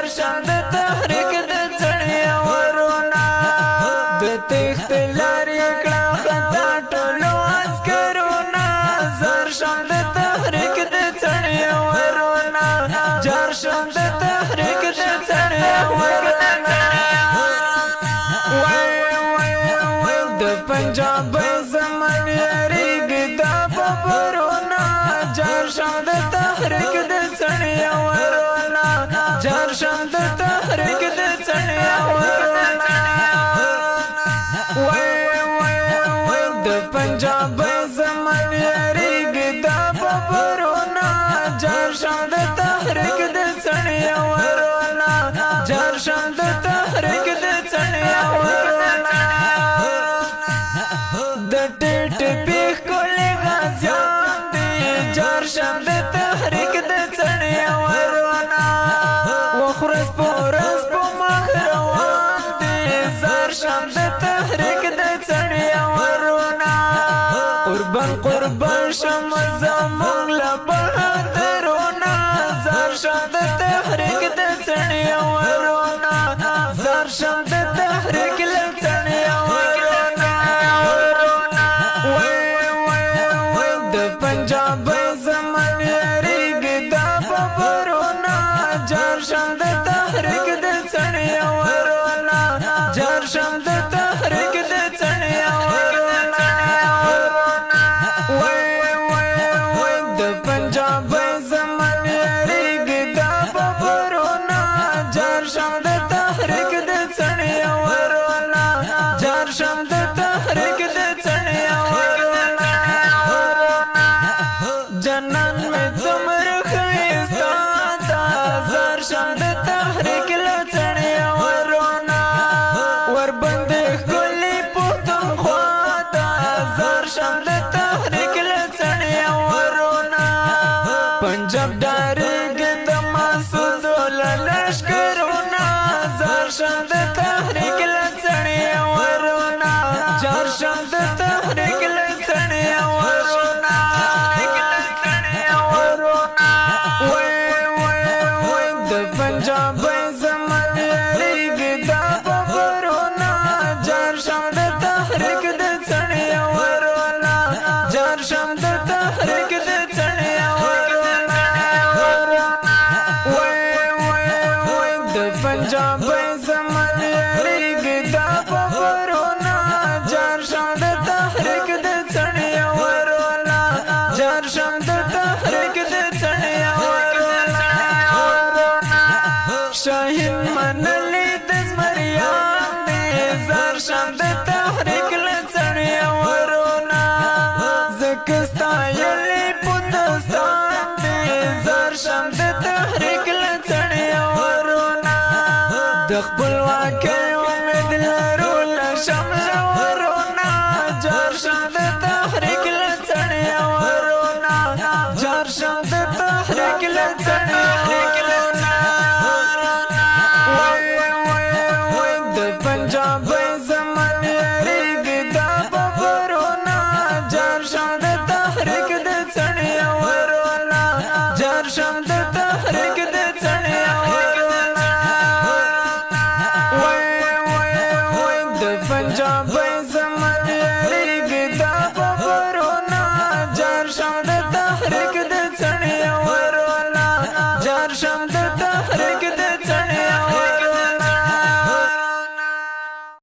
جرشم د تحریک د څړیا ورونا د تخت لارې کړه خطا ټولو عسکرونا جرشم د تحریک د څړیا ورونا جرشم د تحریک د څړیا ورونا د پنجاب زمن یریږي دا ببرونا جرشم د تحریک د څړیا ورونا جرشم د تحریک د څړیا ورونا د پنجاب زمن یریږي دا ببرونا جرشم د تحریک د څړیا ورونا جرشم د تحریک د څړیا ورونا د ټټ پیخ کولې غازیان دي جرشم د تحریک د څړیا ورونا وخرس پورس په مخ روان دي جرشم د تحریک د څړیا ورونا قربان قربان شم زموږ له بهادرونا جرشم د تحریک د څړیا ورونا جرشم د تحریک له څړیا ورونا د پنجاب زمن یریږي دا ببرونا جرشم د تحریک د څړیا ورونا جرشم د تحریک د څړیا ورونا د پنجاب زمن یریږي دا ببرونا جرشم د تحریک د څړیا ورونا جرشم د تحریک د څړیا ورونا جنان میں زمر خیستا دا جرشم د تحریک له څړیا ورونا ور بندې ښکلي پښتونخوا دا جرشم د تحریک له څړیا ورونا پنجاب ډارېږي د مسعودو له لښکرونا جرشم د تحریک له څړیا ورونا جرشم د تحریک له څړیا ورونا د پنجاب زمن یریږي دا ببرونا جرشم د تحریک د څړیا ورونا جرشم د تحریک د څړیا ورونا د پنجاب زمن یریږي دا ببرونا جرشم د تحریک د څړیا ورونا جرشم د تحریک د څړیا ورونا شاهین منلی د زمریان دی جرشم د تحریک له څړیا ورونا زکه ستایلې په دستان دی جرشم د تحریک له څړیا ورونا د خپلواکۍ امید لرو له شمله ورونا جرشم د تحریک له څړیا ورونا جرشم د تحریک له څړیا